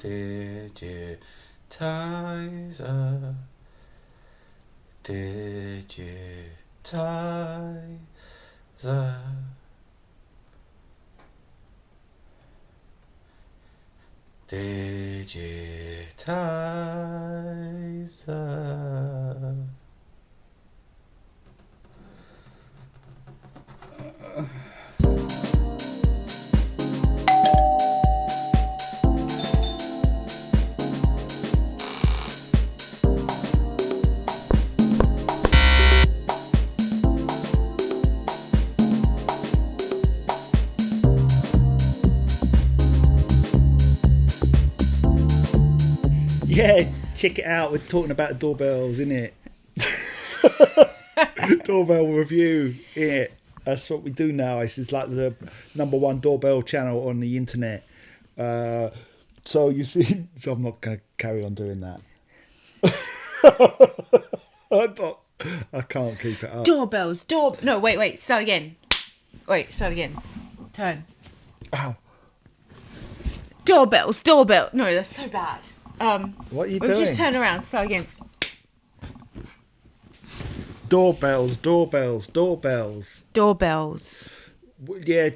Digitiser. Digitiser. Digitiser. Yeah, check it out. We're talking about doorbells, innit? Doorbell review, innit? That's what we do now. It's like the #1 doorbell channel on the internet. So you see, so I'm not going to carry on doing that. I can't keep it up. Doorbells, No, wait, start again. Turn. Ow. Doorbells. No, that's so bad. What are you let's doing? just turn around, start again. Doorbells. Yeah,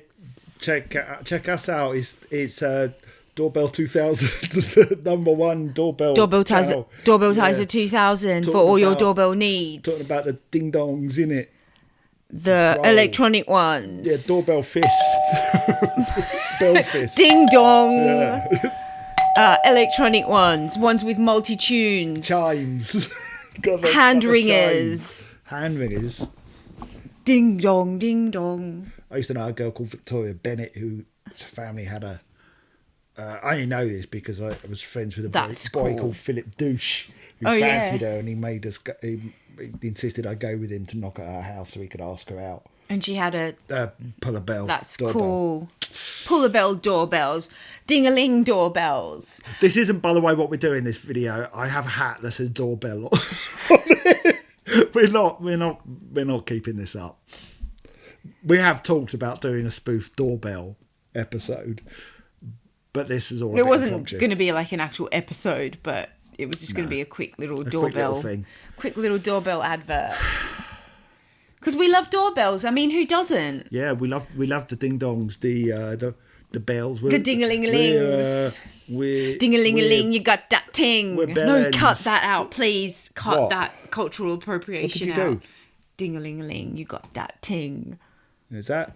check us out. It's Doorbell 2000, #1 doorbell. Digitiser 2000 for all your doorbell needs. Talking about the ding dongs, innit? The electronic ones. Yeah, doorbell fist. Bell fist. Ding dong. Yeah. Electronic ones with multi-tunes. Chimes. Hand ringers. Hand ringers. Ding dong, ding dong. I used to know a girl called Victoria Bennett whose family had a... I only know this because I was friends with a boy cool. called Philip Douche who fancied her, and he made us go, he insisted I go with him to knock at her house so he could ask her out. And she had a... pull a bell. That's doorbell. cool. Pull a bell doorbells. Ding-a-ling doorbells. This isn't, by the way, what we're doing in this video. I have a hat that says doorbell on it. We're not keeping this up. We have talked about doing a spoof doorbell episode, but this is all. It wasn't going to be like an actual episode, but it was just going to be a quick little doorbell, quick little doorbell advert. Because we love doorbells. I mean, who doesn't? Yeah, we love the ding dongs, the bells, the ding-a-ling-a-lings. Ding-a-ling-a-ling, you got that ting. No, cut that out, please. Cut that cultural appropriation out. What did you do? Ding-a-ling-a-ling, you got that ting. Is that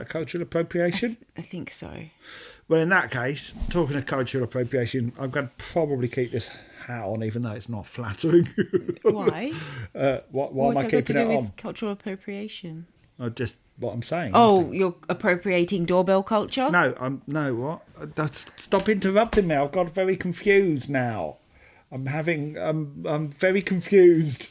cultural appropriation? I think so. Well, in that case, talking of cultural appropriation, I'm going to probably keep this hat on, even though it's not flattering. Why? Why am I keeping it on? With cultural appropriation? Just what I'm saying. Oh, you're appropriating doorbell culture? No, what? Stop interrupting me. I've got very confused now. I'm very confused.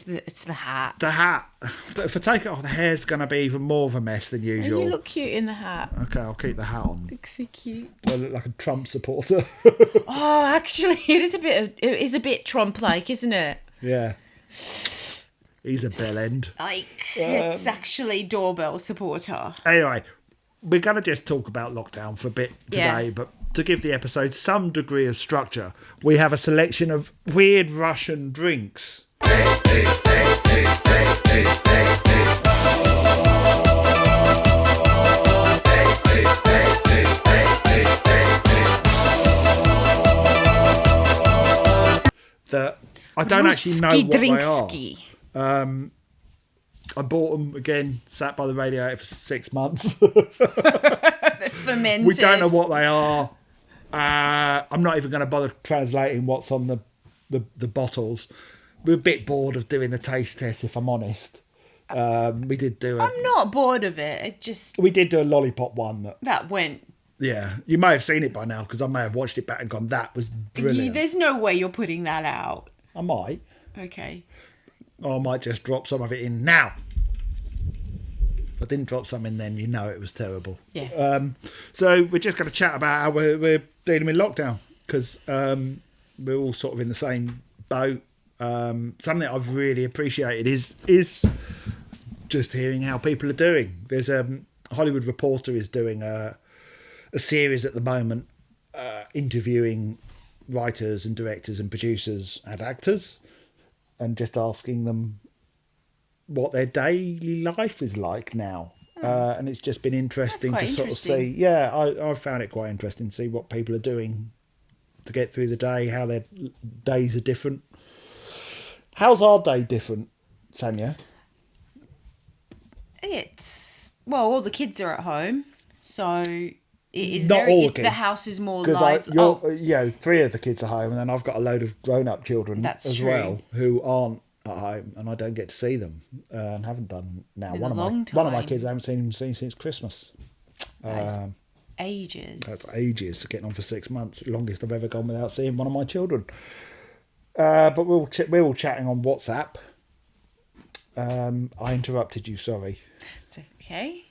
It's the hat. The hat. If I take it off, the hair's going to be even more of a mess than usual. You look cute in the hat. Okay, I'll keep the hat on. Looks so cute. Do I look like a Trump supporter? Oh, actually, it is a bit Trump-like, isn't it? Yeah. He's a bell end. It's actually doorbell supporter. Anyway, we're going to just talk about lockdown for a bit today, but to give the episode some degree of structure, we have a selection of weird Russian drinks. That I don't actually know what they are. I bought them again, sat by the radiator for 6 months. They're fermented. We don't know what they are. I'm not even going to bother translating what's on the bottles. We're a bit bored of doing the taste test, if I'm honest. We did do I'm not bored of it. We did do a lollipop one that went. Yeah, you may have seen it by now because I may have watched it back and gone, that was brilliant. There's no way you're putting that out. I might. Okay. Or I might just drop some of it in now. If I didn't drop some in then, you know it was terrible. Yeah. So we're just going to chat about how we're dealing with lockdown because we're all sort of in the same boat. Something I've really appreciated is just hearing how people are doing. There's a Hollywood Reporter is doing a series at the moment interviewing writers and directors and producers and actors, and just asking them what their daily life is like now. And it's just been interesting to sort of see. Yeah, I found it quite interesting to see what people are doing to get through the day, how their days are different. How's our day different, Sanja? All the kids are at home, so it is Not all the kids. The house is more live. Because 3 of the kids are home, and then I've got a load of grown-up children well who aren't at home, and I don't get to see them, and haven't done now. One of my kids I haven't seen since Christmas. Ages. That's ages. Getting on for 6 months, longest I've ever gone without seeing one of my children. But we're all chatting on WhatsApp. I interrupted you. Sorry. It's okay.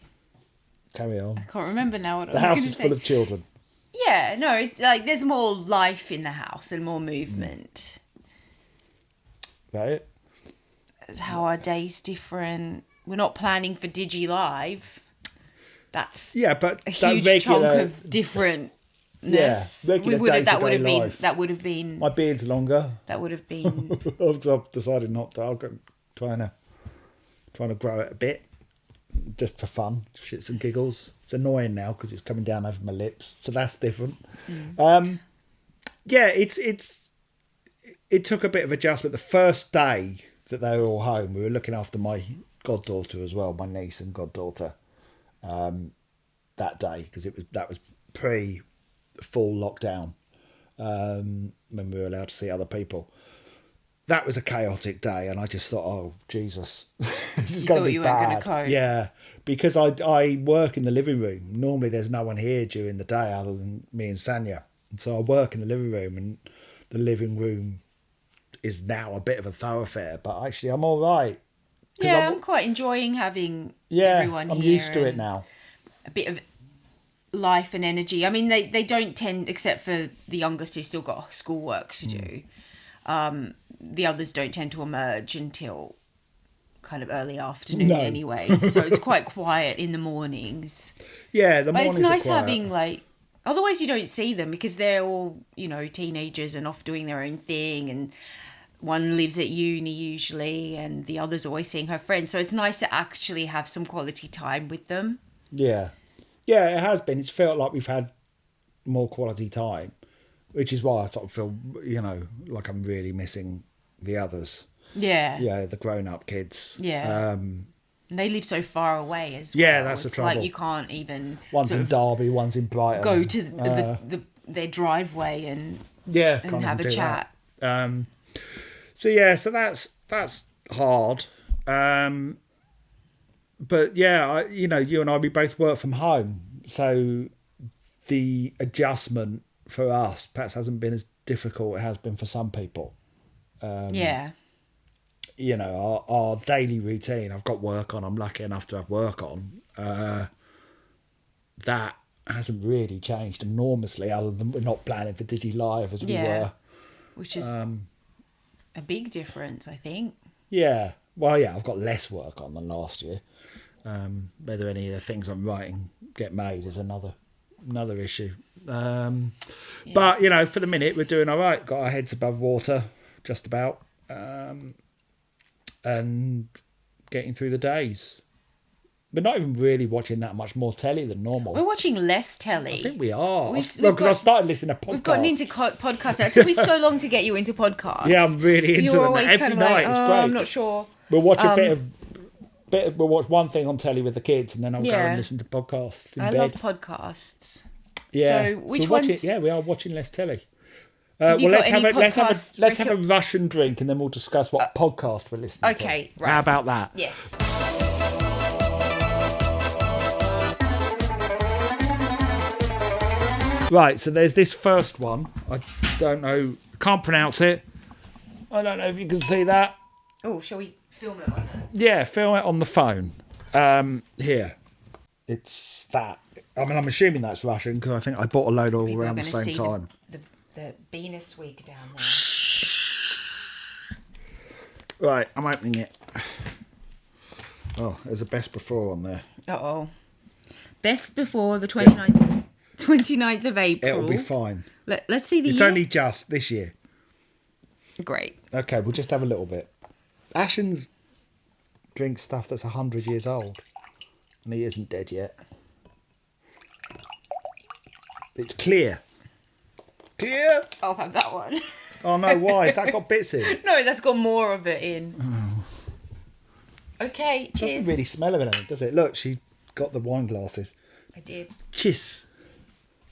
Carry on. I can't remember now what I was going to say. The house is full of children. Yeah, no, it's like there's more life in the house and more movement. Is that it? How our day's different. We're not planning for Digi Live. That's but a huge chunk of differentness. Yeah, that would have been. My beard's longer. That would have been. I've decided not to. I'm trying to grow it a bit, just for fun, shits and giggles. It's annoying now because it's coming down over my lips, so that's different. It took a bit of adjustment. The first day that they were all home, we were looking after my goddaughter as well, my niece and goddaughter. That day, because that was pre full lockdown, when we were allowed to see other people. That was a chaotic day, and I just thought, oh Jesus, this is going to be bad. Weren't going to cope. Yeah, because I work in the living room. Normally, there's no one here during the day other than me and Sanja, and so I work in the living room, and the living room is now a bit of a thoroughfare. But actually, I'm all right. Yeah, I'm quite enjoying having everyone here. I'm used to it now. A bit of life and energy. I mean, they don't tend, except for the youngest who's still got schoolwork to do. The others don't tend to emerge until kind of early afternoon anyway. So it's quite quiet in the mornings. Yeah, the mornings are quiet. But it's nice having otherwise you don't see them because they're all, teenagers and off doing their own thing, and one lives at uni usually and the other's always seeing her friends. So it's nice to actually have some quality time with them. Yeah. Yeah, it has been. It's felt like we've had more quality time, which is why I sort of feel, like I'm really missing the others. Yeah. Yeah, the grown-up kids. Yeah. And they live so far away as well. Yeah, that's the trouble. It's like you can't even... One's in Derby, one's in Brighton. Go to their driveway and have a chat. So that's hard. But yeah, you and I, we both work from home. So the adjustment for us perhaps hasn't been as difficult as it has been for some people. Our daily routine, I've got work on, I'm lucky enough to have work on. That hasn't really changed enormously, other than we're not planning for Digi Live as we were. Which is a big difference, I think. Yeah. Well, yeah, I've got less work on than last year. Whether any of the things I'm writing get made is another issue. But, for the minute, we're doing all right. Got our heads above water, just about. And getting through the days. We're not even really watching that much more telly than normal. We're watching less telly. I think we are. Because I've started listening to podcasts. We've gotten into podcasts. It took me so long to get you into podcasts. Yeah, I'm really into them. Every night, it's great. I'm not sure. We'll watch we'll watch one thing on telly with the kids, and then I'll go and listen to podcasts in bed. I love podcasts. Yeah. So which ones? We are watching less telly. Let's have a Russian drink, and then we'll discuss what podcast we're listening to. Okay, right. How about that? Yes. Right, so there's this first one. I don't know, can't pronounce it. I don't know if you can see that. Oh, shall we film it on? Yeah, film it on the phone. Here. It's that. I mean, I'm assuming that's Russian because I think I bought a load all around the same time. The Venus Week down there. Right, I'm opening it. Oh, there's a best before on there. Uh-oh. Best before the 29th. 29th of April. It'll be fine. Let's see the It's year. only just this year. Great. Okay, we'll just have a little bit. Ashens drinks stuff that's 100 years old. And he isn't dead yet. It's clear. Clear? I'll have that one. Oh no, why? Has that got bits in? No, that's got more of it in. Okay, It cheers. doesn't really smell of anything, does it? Look, she got the wine glasses. I did. Cheers.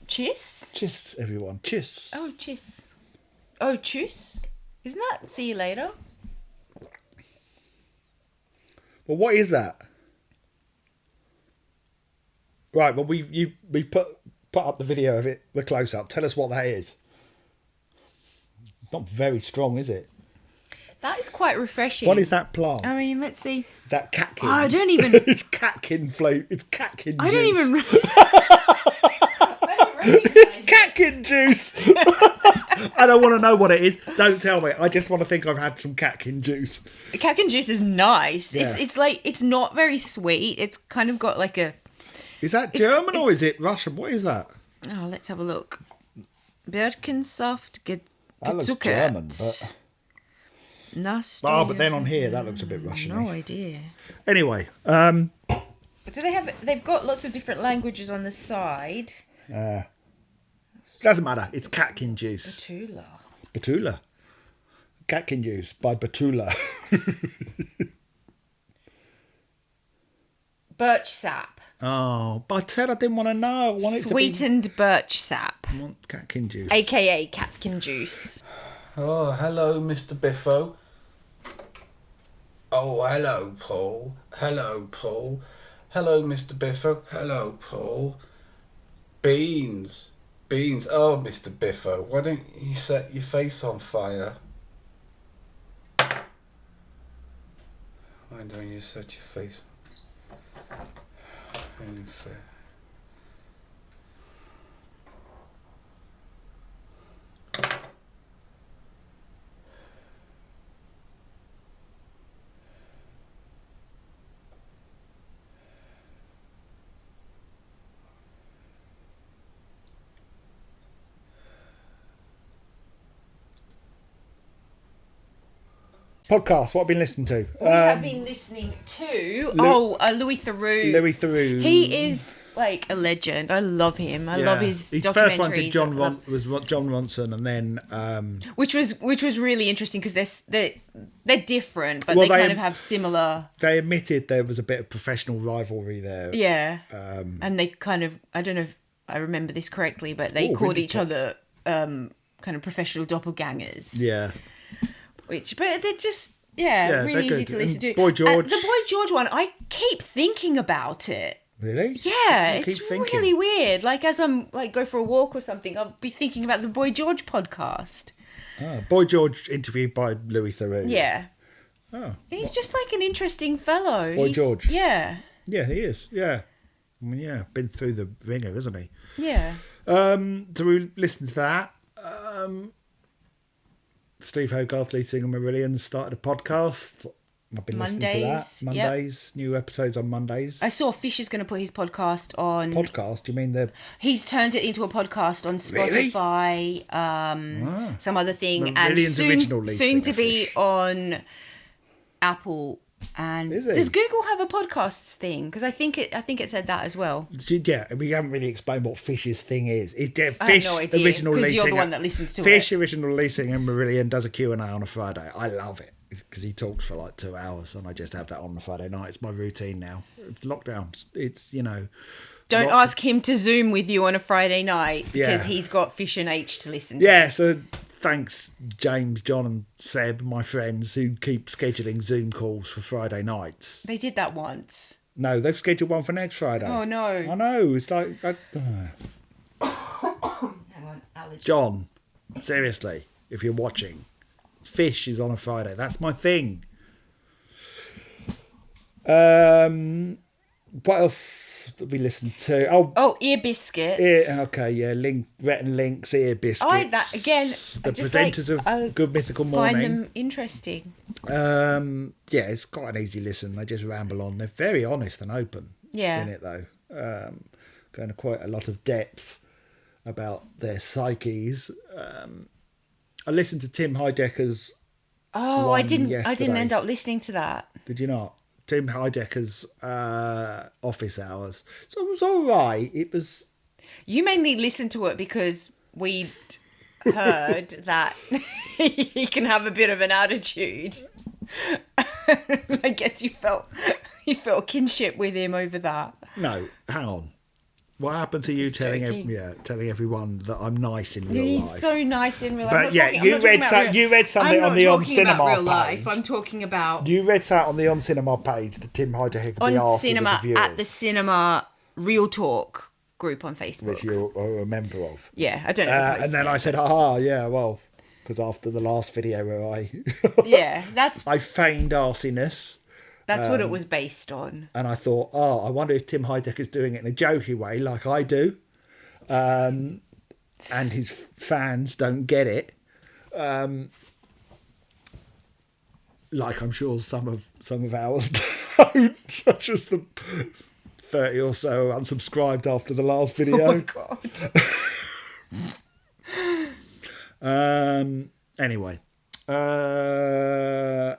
Cheers? Cheers, everyone. Cheers. Oh, cheers. Oh, tschüss? Isn't that see you later? Well, what is that? Right, well, we put up the video of it, the close-up. Tell us what that is. Not very strong, is it? That is quite refreshing. What is that plant? I mean, let's see. Is that catkin? Oh, I don't even... It's catkin float. It's catkin I juice. don't even... It's catkin juice. I don't want to know what it is. Don't tell me. I just want to think I've had some catkin juice. Catkin juice is nice. Yeah. It's like, it's not very sweet. It's kind of got like a... Is that German or is it Russian? What is that? Oh, let's have a look. Birkensaft That looks German, but... Nasty. Oh, but then on here, that looks a bit Russian. No idea. Anyway, But do they have... They've got lots of different languages on the side. doesn't matter. It's catkin juice. Tula. Batula. Catkin juice by Batula. Birch sap. Oh, but I said I didn't want to know. I want it Sweetened birch sap. to be... I want catkin juice. AKA catkin juice. Oh, hello, Mr. Biffo. Oh, hello, Paul. Hello, Paul. Hello, Mr. Biffo. Hello, Paul. Beans. Beans. Oh, Mr. Biffo, why don't you set your face on fire? Why don't you set your face on fire? Podcast, what I've been listening to. We have been listening to Louis Theroux. Louis Theroux. He is like a legend. I love him. I love his documentaries. first one did John Ronson, and then which was really interesting because they're different, but they kind of have similar. They admitted there was a bit of professional rivalry there. Yeah, and they kind of, I don't know if I remember this correctly, but they called each other kind of professional doppelgangers. Yeah. But they're just, really easy to listen to. Boy George. The Boy George one, I keep thinking about it. Really? Yeah, it's really weird. Like as I'm go for a walk or something, I'll be thinking about the Boy George podcast. Oh, Boy George interviewed by Louis Theroux. Yeah. Oh. He's just like an interesting fellow. Boy George. Yeah. Yeah, he is. Yeah. I mean, been through the ringer, hasn't he? Yeah. So we listened to that. Steve Hogarth, lead singer Marillion, started a podcast. I've been listening to that. Mondays, new episodes on Mondays. I saw Fish is going to put his podcast on. Podcast? You mean the... He's turned it into a podcast on Spotify, some other thing, and soon to be on Apple. And does Google have a podcasts thing? Because I think it said that as well. Yeah, we haven't really explained what Fish's thing is. Fish, I have no idea, original because lead you're singer, the one that listens to Fish, it. original lead singer Marillion, does a Q&A on a Friday. I love it because he talks for like 2 hours, and I just have that on a Friday night. It's my routine now. It's lockdown. It's Don't ask him to Zoom with you on a Friday night because he's got Fish and H to listen to. Yeah, so thanks James, John and Seb, my friends, who keep scheduling Zoom calls for Friday nights. They did that once. No, they've scheduled one for next Friday. Oh, no. I know, it's like... Hang on, allergy. John, seriously, if you're watching, Fish is on a Friday. That's my thing. What else did we listen to? Oh, Ear Biscuits. Rhett and Link's Ear Biscuits. The presenters of Good Mythical Morning. Find them interesting. It's quite an easy listen. They just ramble on. They're very honest and open in it, though. Going to quite a lot of depth. about their psyches. I listened to Tim Heidecker's. Oh, I didn't yesterday. end up listening to that. Did you not? Tim Heidecker's office hours. So it was all right. It was. You mainly listened to it because we'd heard that he can have a bit of an attitude. I guess you felt kinship with him over that. No, hang on. What happened to you telling everyone that I'm nice in real life? He's so nice in real life. But you read something on the On Cinema real page. life. I'm talking about. You read something on the On Cinema page. The Tim Heidecker On Cinema at the Cinema Real Talk group on Facebook, which you're a member of. Yeah, I don't know. And then I said, well, because after the last video where I feigned arsiness. That's what it was based on. And I thought, I wonder if Tim Heidecker's doing it in a jokey way, like I do. And his fans don't get it. Like I'm sure some of ours don't, such as the 30 or so unsubscribed after the last video. Oh my God. Anyway. So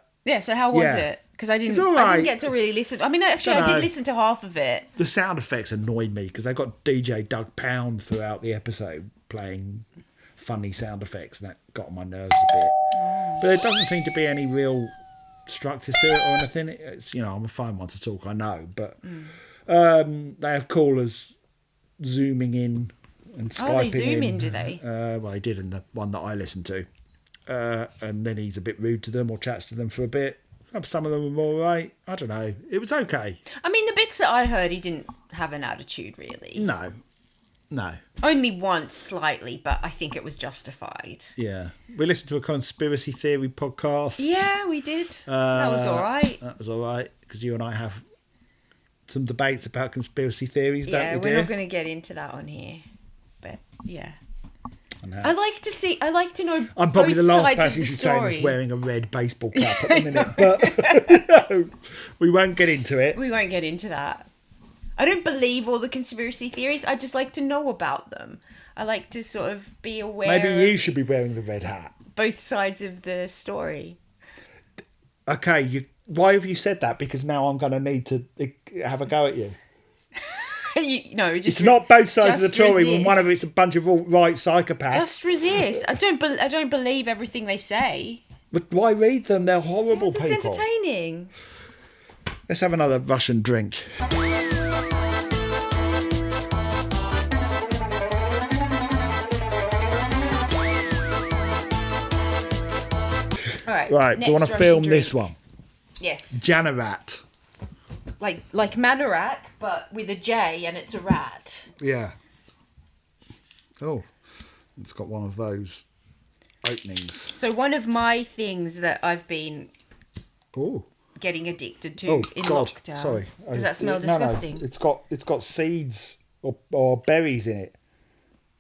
how was it? Because I didn't get to really listen. I mean, actually, I did listen to half of it. The sound effects annoyed me because they got DJ Doug Pound throughout the episode playing funny sound effects, and that got on my nerves a bit. But there doesn't seem to be any real structure to it or anything. It's, I'm a fine one to talk, I know, but they have callers zooming in and Skyping in. Oh, they zoom in, do they? Well, they did in the one that I listened to. And then he's a bit rude to them or chats to them for a bit. Some of them were all right. I don't know. It was okay. I mean, the bits that I heard, he didn't have an attitude, really. No. Only once, slightly, but I think it was justified. Yeah. We listened to a conspiracy theory podcast. Yeah, we did. That was all right. That was all right, because you and I have some debates about conspiracy theories, don't we, Yeah, we're not going to get into that on here. But, yeah. I like to know. I'm probably both the last sides person of the who's saying story. is wearing a red baseball cap at the minute, but we won't get into it. We won't get into that. I don't believe all the conspiracy theories. I just like to know about them. I like to sort of be aware. Maybe you should be wearing the red hat. Both sides of the story. Okay, why have you said that? Because now I'm going to need to have a go at you. It's not both sides of the story when one of it's a bunch of alt-right psychopaths. Just resist. I don't believe everything they say. But why read them? They're horrible people. It's entertaining. Let's have another Russian drink. All right. Right. Do you want to film this one? Yes. Janarat. Like Manorak, but with a J, and it's a rat. Yeah. Oh, it's got one of those openings. So one of my things that I've been getting addicted to in lockdown. Sorry. Does that smell disgusting? No. It's got seeds or berries in it.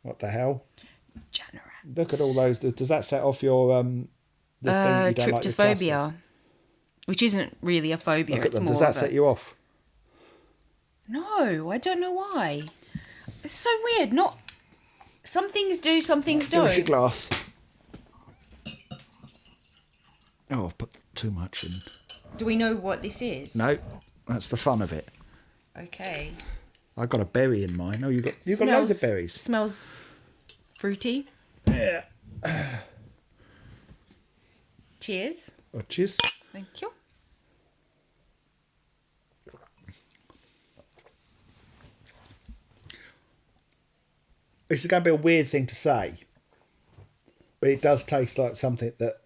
What the hell? Janarat. Look at all those. Does that set off your the thing that you don't like, tryptophobia? Which isn't really a phobia. Look at them. Does that set you off? No, I don't know why. It's so weird. Some things do, some things don't. Give us your glass. Oh, I've put too much in. Do we know what this is? No, that's the fun of it. Okay. I got a berry in mine. Oh, you got loads of berries. Smells fruity. Yeah. Cheers. Oh, cheers. Thank you. This is going to be a weird thing to say, but it does taste like something that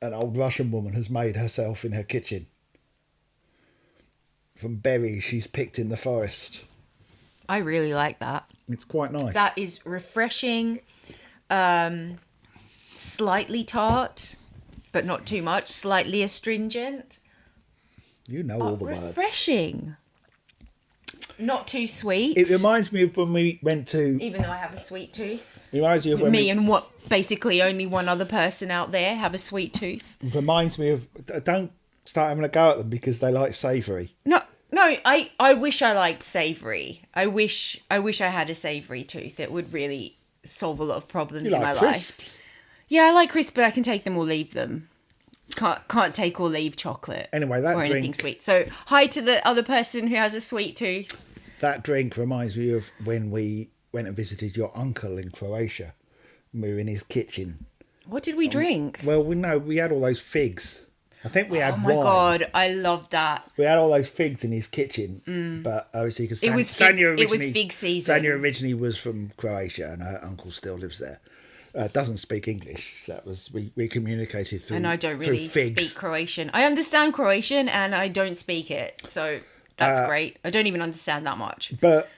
an old Russian woman has made herself in her kitchen from berries she's picked in the forest. I really like that. It's quite nice. That is refreshing, slightly tart, but not too much, slightly astringent. You know all the words. Refreshing. Not too sweet. It reminds me of when we went to... Even though I have a sweet tooth. It reminds you of when me and what basically only one other person out there have a sweet tooth. It reminds me of... Don't start having a go at them because they like savoury. No, don't. I wish I liked savoury. I wish I had a savoury tooth. It would really solve a lot of problems in my life. Yeah, I like crisps, but I can take them or leave them. Can't take or leave chocolate. Anyway, that or drink, anything sweet. So hi to the other person who has a sweet tooth. That drink reminds me of when we went and visited your uncle in Croatia. We were in his kitchen. What did we drink? Well, we had all those figs. I think we had wine. Oh my God, I love that. We had all those figs in his kitchen, but obviously because it was fig season. Sanja originally was from Croatia, and her uncle still lives there. Doesn't speak English, so that was we communicated through. And I don't really speak Croatian. I understand Croatian, and I don't speak it, so that's great. I don't even understand that much. But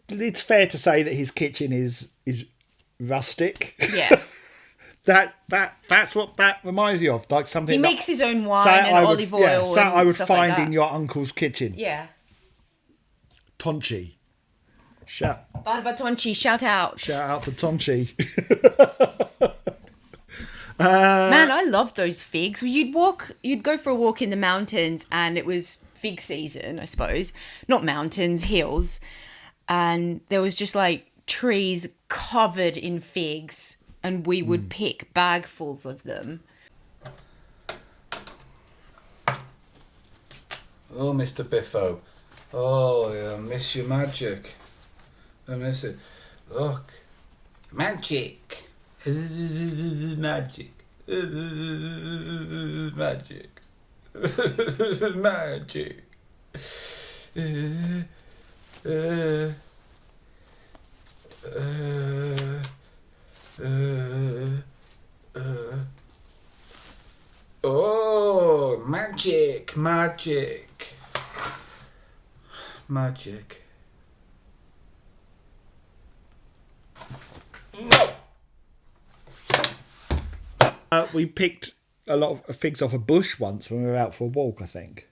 it's fair to say that his kitchen is rustic. Yeah. That's what that reminds you of, like something. He makes his own wine and olive oil. Yeah, so I would find like in your uncle's kitchen. Yeah. Tonchi. Barba Tonchi, shout out. Shout out to Tonchi. Man, I love those figs. You'd go for a walk in the mountains, and it was fig season, I suppose. Not mountains, hills, and there was just like trees covered in figs. And we would pick bagfuls of them. Oh, Mr. Biffo. Oh, I miss your magic. I miss it. Look. Magic. Magic. Magic. Magic. Oh, magic. No. We picked a lot of figs off a bush once when we were out for a walk, I think.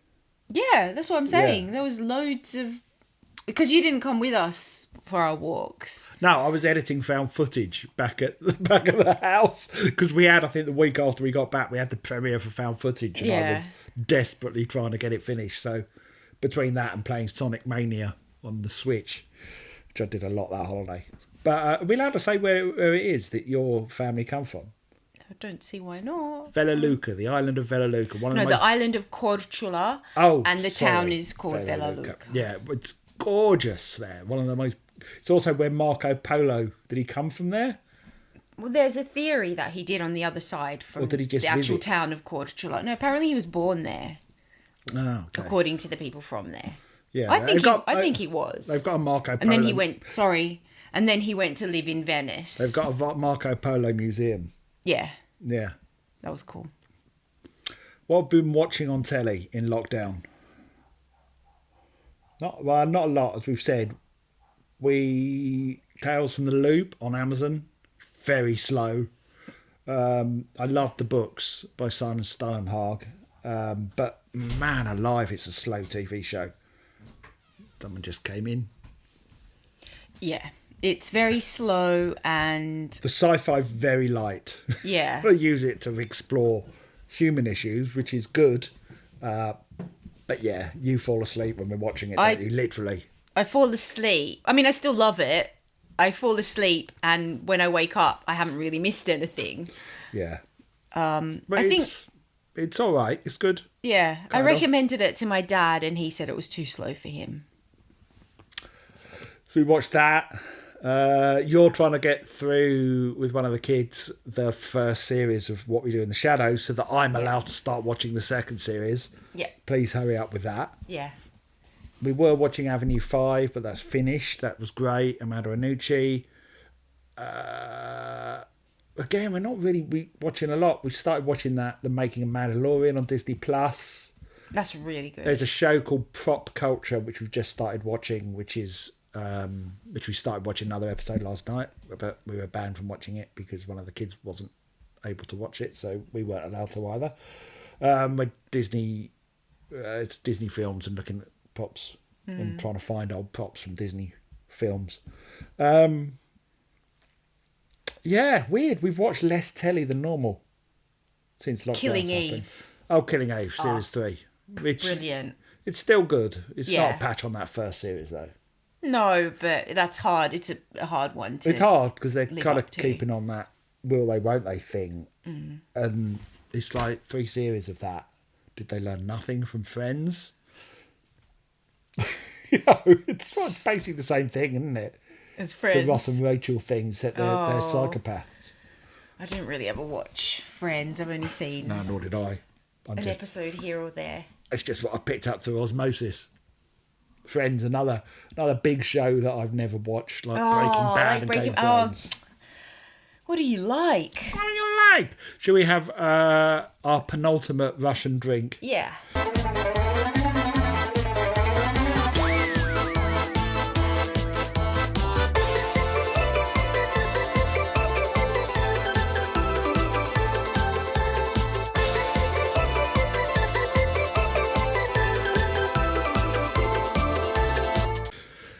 Yeah, that's what I'm saying. Yeah. There was loads of... Because you didn't come with us for our walks. No, I was editing found footage back at the house because we had, I think, the week after we got back, we had the premiere for found footage, and I was desperately trying to get it finished. So between that and playing Sonic Mania on the Switch, which I did a lot that holiday. But are we allowed to say where it is that your family come from? I don't see why not. Velaluka, the island of Velaluka. The island of Korčula. Oh, and the town is called Velaluka. Yeah, it's gorgeous there. One of the most. It's also where Marco Polo, did he come from there? Well, there's a theory that he did on the other side from or did he just the actual visit? town of Korčula. No, apparently he was born there. Oh, okay. According to the people from there. Yeah, I think he was. They've got a Marco Polo. And then he went. And then he went to live in Venice. They've got a Marco Polo museum. Yeah. Yeah. That was cool. What have you been watching on telly in lockdown? Not a lot, as we've said. Tales from the Loop on Amazon, very slow. I love the books by Simon Steinhardt, but man alive, it's a slow TV show. Someone just came in. Yeah, it's very slow and... The sci-fi very light. Yeah. I use it to explore human issues, which is good. But yeah, you fall asleep when we're watching it, don't you? Literally. I fall asleep. I mean, I still love it. I fall asleep, and when I wake up, I haven't really missed anything. Yeah. But I think it's all right. It's good. Yeah, I recommended it to my dad, and he said it was too slow for him. So we watched that. You're trying to get through with one of the kids the first series of What We Do in the Shadows, so that I'm allowed to start watching the second series. Yeah. Please hurry up with that. Yeah. We were watching Avenue 5, but that's finished. That was great. Amanda Iannucci. Again, we're not really watching a lot. We started watching The Making of Mandalorian on Disney Plus. That's really good. There's a show called Prop Culture, which we've just started watching, which we started watching another episode last night, but we were banned from watching it because one of the kids wasn't able to watch it, so we weren't allowed to either. It's Disney films and looking at props and trying to find old props from Disney films. Yeah, weird. We've watched less telly than normal since lockdown. Killing Eve. Oh, Killing Eve, Series 3. Which Brilliant. It's still good. It's Yeah. not a patch on that first series, though. No, but that's hard. It's a hard one to. It's hard because they're live kind of up to. keeping on that will they, won't they thing. And it's like 3 series of that. Did they learn nothing from Friends? It's basically the same thing, isn't it? As Friends. The Ross and Rachel thing, except they're psychopaths. I didn't really ever watch Friends. I've only seen No, nor did I. an episode here or there. It's just what I picked up through osmosis. Friends, another big show that I've never watched, like Breaking Bad and Game of Thrones. What do you like? What do you like? Shall we have our penultimate Russian drink? Yeah.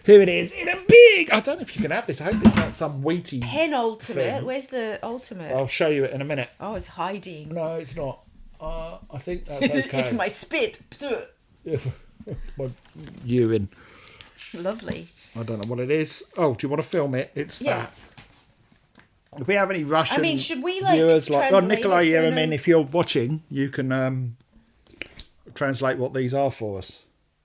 Here it is in a big... I don't know if you can have this. I hope it's not some wheaty Penultimate. thing. Where's the ultimate? I'll show you it in a minute. Oh, it's hiding. No, it's not. I think that's okay. It's my spit. My urine. Lovely. I don't know what it is. Oh, do you want to film it? It's that. If we have any Russian should we viewers, translate Nikolai it so we Yeremin, know? if you're watching, you can translate what these are for us.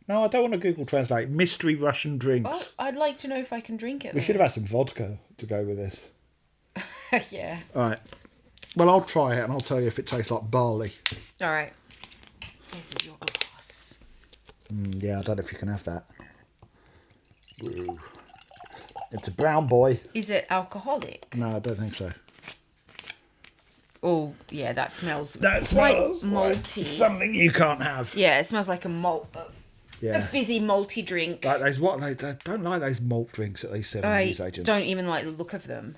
No, I don't want to Google Translate. Mystery Russian drinks. Oh, I'd like to know if I can drink it. We should have had some vodka to go with this. Yeah. All right. Well, I'll try it and I'll tell you if it tastes like barley. All right. This is your glass. Yeah, I don't know if you can have that. Ooh. It's a brown boy. Is it alcoholic? No, I don't think so. Oh, yeah, that smells That quite smells malty. like something you can't have. Yeah, it smells like a malt. Yeah. A fizzy malty drink. Like those they don't like those malt drinks at these 7 I newsagents. don't even like the look of them.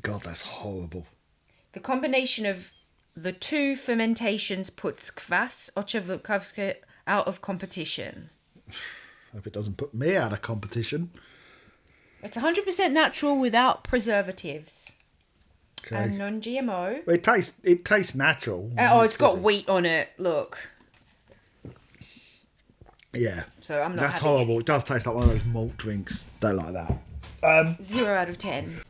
God, that's horrible. The combination of the 2 fermentations puts kvass Ochavukovska out of competition. Hope it doesn't put me out of competition. It's 100% natural without preservatives. Okay. And non-GMO. Well, it tastes natural. It's got wheat on it. Look. Yeah. So I'm not. That's having horrible. It does taste like one of those malt drinks. Don't like that. 0 out of 10.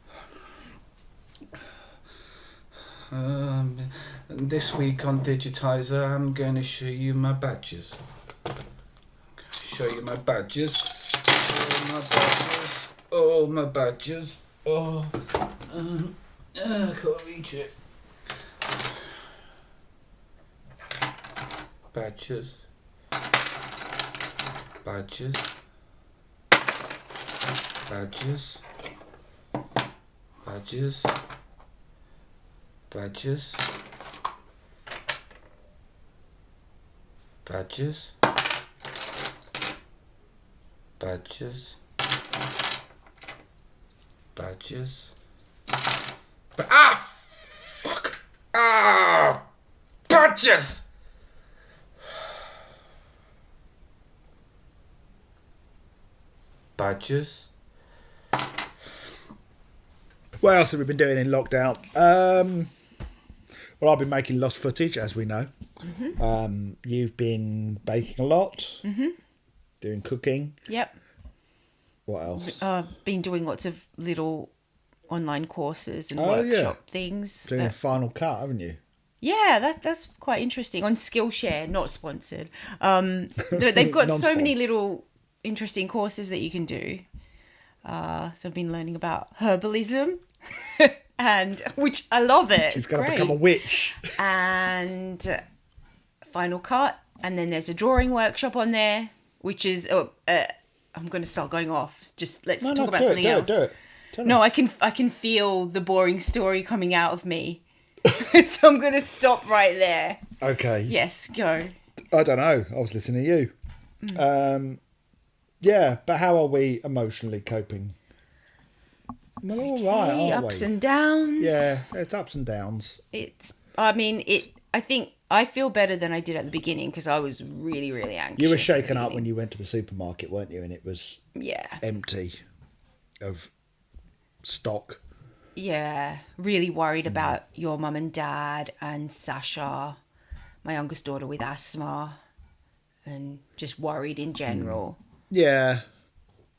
This week on Digitiser, I'm going to show you my badges. Show you my badges. All my badges. Oh, I can't reach it. Badges. Badges. Badges. Badges. Badges. Badges. Badges. Badges. Fuck! Badges! Badges. What else have we been doing in lockdown? Well, I've been making lost footage, as we know. Mm-hmm. You've been baking a lot. Mm-hmm. Doing cooking. Yep. What else? Been doing lots of little online courses and workshop things. Doing Final Cut, haven't you? Yeah, that's quite interesting. On Skillshare, not sponsored. They've got so many little interesting courses that you can do. So I've been learning about herbalism, and which I love it. She's going to become a witch. And Final Cut, and then there's a drawing workshop on there, which is I'm going to start going off. Just let's talk about something else. Do it. No, I can feel the boring story coming out of me. So I'm going to stop right there. Okay. Yes, go. I don't know. I was listening to you. Yeah, but how are we emotionally coping? Well, all right, aren't ups we? and downs. Yeah, it's ups and downs. I think I feel better than I did at the beginning because I was really, really anxious. You were shaken up when you went to the supermarket, weren't you? And it was empty of stock. Yeah, really worried about your mum and dad and Sasha, my youngest daughter with asthma, and just worried in general. Yeah,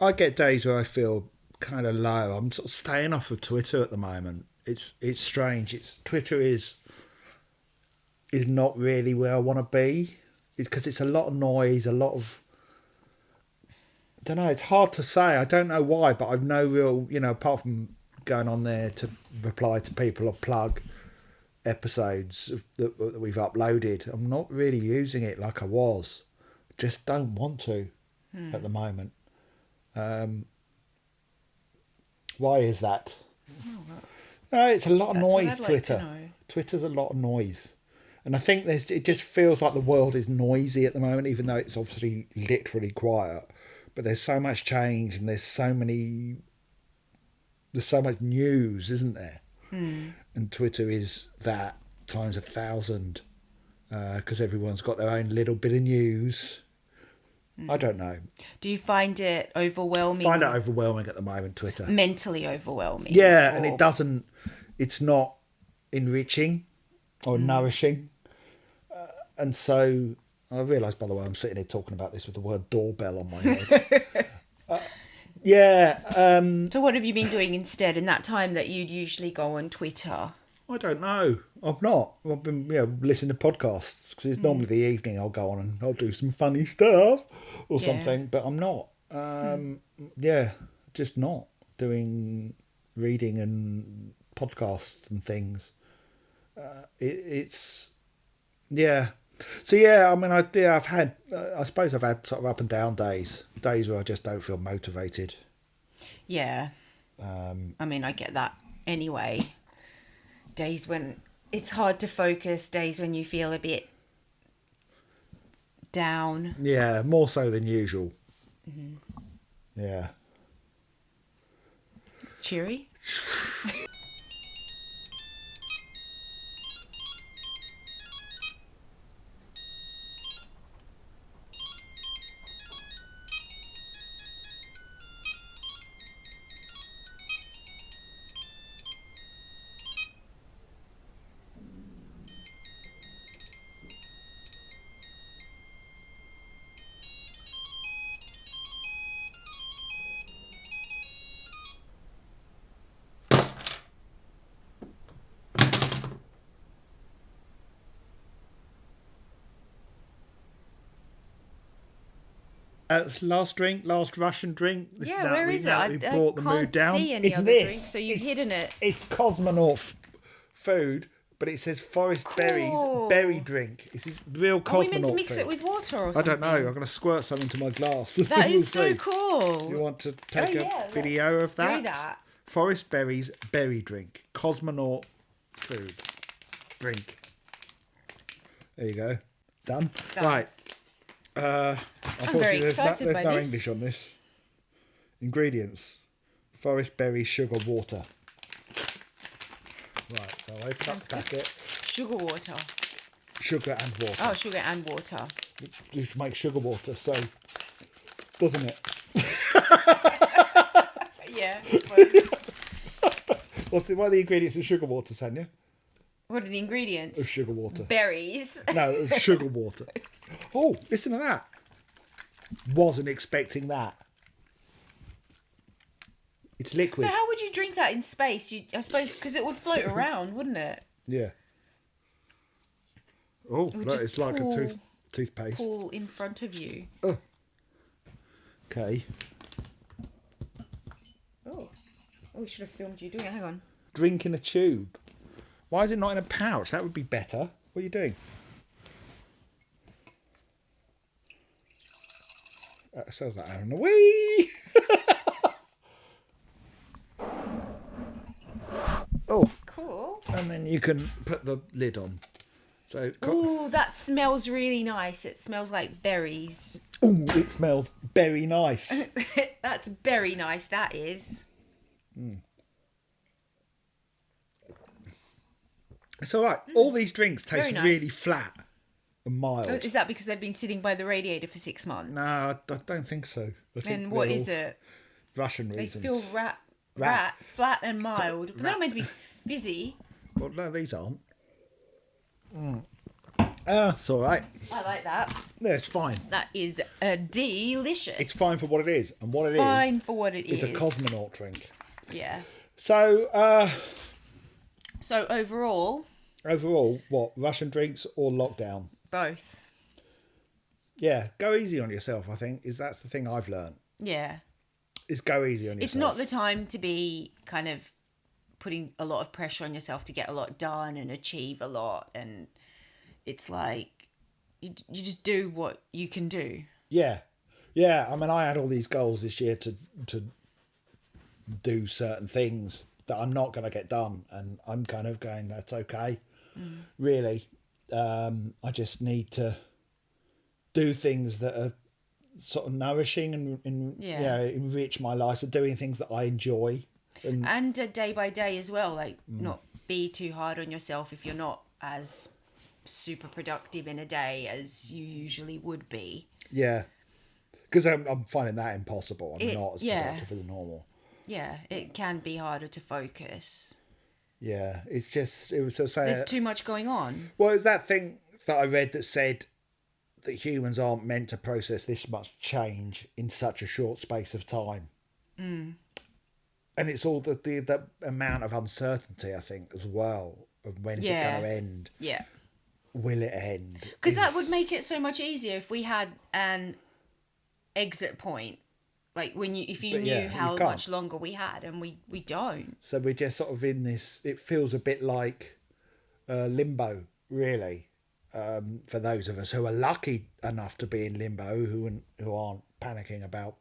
I get days where I feel kind of low. I'm sort of staying off of Twitter at the moment. It's strange. Twitter is not really where I want to be. It's because it's a lot of noise, a lot of. I don't know. It's hard to say. I don't know why, but I've no real, apart from going on there to reply to people or plug episodes that we've uploaded. I'm not really using it like I was. Just don't want to at the moment. Why is that? No, it's a lot of noise. Twitter. Twitter's a lot of noise, and I think it just feels like the world is noisy at the moment, even though it's obviously literally quiet. But there's so much change, and there's so much news, isn't there? And Twitter is that times 1,000, because everyone's got their own little bit of news. I don't know. Do you find it overwhelming? I find it overwhelming at the moment, Twitter. Mentally overwhelming. Yeah, and it's not enriching or nourishing. And so I realise, by the way, I'm sitting here talking about this with the word doorbell on my head. So what have you been doing instead in that time that you'd usually go on Twitter? I don't know. I've not. I've been listening to podcasts, because it's normally the evening I'll go on and I'll do some funny stuff or something, but I'm not. Just not doing reading and podcasts and things. It's So I mean, I've had. I suppose I've had sort of up and down days where I just don't feel motivated. Yeah. I mean, I get that anyway. Days when it's hard to focus, days when you feel a bit down. Yeah, more so than usual. Yeah. It's cheery. Last Russian drink. Where is it? I brought the mood down. See any other drink, so you've hidden it. It's cosmonaut food, but it says forest berries berry drink. It's this real cosmonaut. Are we meant to mix food. it with water or something? I don't know. I'm going to squirt some into my glass. That is so cool. You want to take a video of that? Do that. Forest berries berry drink. Cosmonaut food drink. There you go. Done. Right. Unfortunately, there's no English on this. Ingredients: forest berry, sugar, water. Right, so I open up the packet. Sugar water. Sugar and water. Oh, sugar and water. You should make sugar water, so doesn't it? Yeah. What are the ingredients of sugar water, Sanja? What are the ingredients? Of sugar water. Berries. No, of sugar water. Oh, listen to that. Wasn't expecting that. It's liquid. So how would you drink that in space? I suppose because it would float around, wouldn't it? Yeah. Oh, that is like a toothpaste. Pool in front of you. Oh. Okay. Oh, we should have filmed you doing it. Hang on. Drink in a tube. Why is it not in a pouch? That would be better. What are you doing? That sounds like Aaron. Wee! Oh. Cool. And then you can put the lid on. So. Ooh, that smells really nice. It smells like berries. Ooh, it smells very nice. That's very nice, that is. It's all right. All these drinks taste really flat and mild. Oh, is that because they've been sitting by the radiator for 6 months? No, I don't think so. Then what is it? Russian reasons. They feel flat and mild. But they're not meant to be fizzy. Well, no, these aren't. It's all right. I like that. Yeah, it's fine. That is delicious. It's fine for what it is, and what it is. Fine for what it is. It's a cosmonaut drink. Yeah. So. So overall. Overall, what? Russian drinks or lockdown? Both. Yeah, go easy on yourself. I think that's the thing I've learned. Yeah. Is go easy on yourself. It's not the time to be kind of putting a lot of pressure on yourself to get a lot done and achieve a lot, and it's like you just do what you can do. Yeah. I mean, I had all these goals this year to do certain things that I'm not going to get done, and I'm kind of going, that's okay. Really, I just need to do things that are sort of nourishing and enrich my life. So doing things that I enjoy. And day by day as well, like not be too hard on yourself if you're not as super productive in a day as you usually would be. Yeah, because I'm finding that impossible. I'm not as productive as normal. Yeah, it can be harder to focus. Yeah, it was to say there's too much going on. Well, it's that thing that I read that said that humans aren't meant to process this much change in such a short space of time. And it's all the amount of uncertainty, I think, as well, of when is it going to end? Yeah. Will it end? Because that would make it so much easier if we had an exit point. Like if you knew how much longer we had, and we don't. So we're just sort of in this. It feels a bit like limbo, really, for those of us who are lucky enough to be in limbo, who aren't panicking about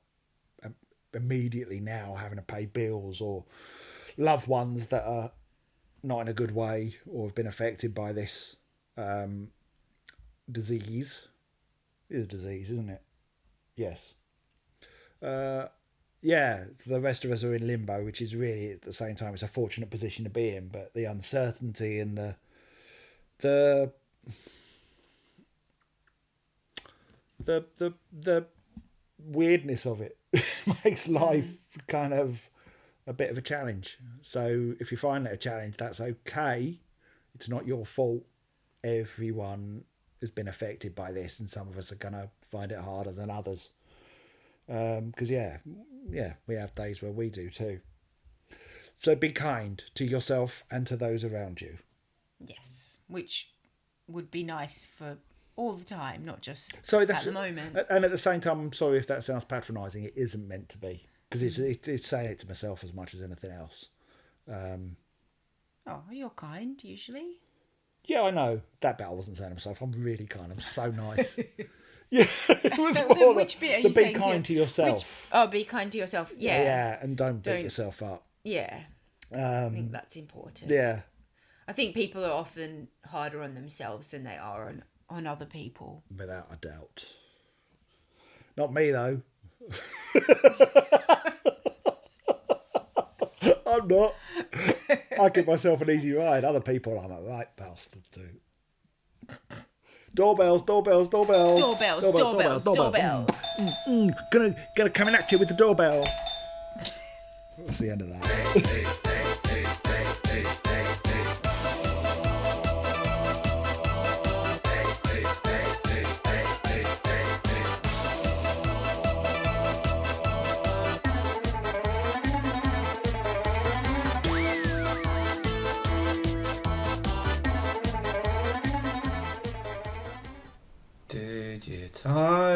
immediately now having to pay bills, or loved ones that are not in a good way or have been affected by this disease. It is a disease, isn't it? Yes. So the rest of us are in limbo, which is really at the same time it's a fortunate position to be in, but the uncertainty and the weirdness of it makes life kind of a bit of a challenge. So if you find it a challenge, that's okay. It's not your fault. Everyone has been affected by this, and some of us are going to find it harder than others. Because we have days where we do too. So be kind to yourself and to those around you. Yes, which would be nice for all the time, not just at the moment. And at the same time, I'm sorry if that sounds patronising. It isn't meant to be, because it's saying it to myself as much as anything else. You're kind usually. Yeah, I know. That bit I wasn't saying to myself. I'm really kind. I'm so nice. Yeah, it was more which bit are you saying? Be kind to yourself. Be kind to yourself. Yeah. Yeah, and don't beat yourself up. Yeah. I think that's important. Yeah. I think people are often harder on themselves than they are on other people. Without a doubt. Not me, though. I'm not. I give myself an easy ride. Other people, I'm a right bastard too. Doorbells. Doorbells. Gonna come in at you with the doorbell. What's the end of that? Digitiser.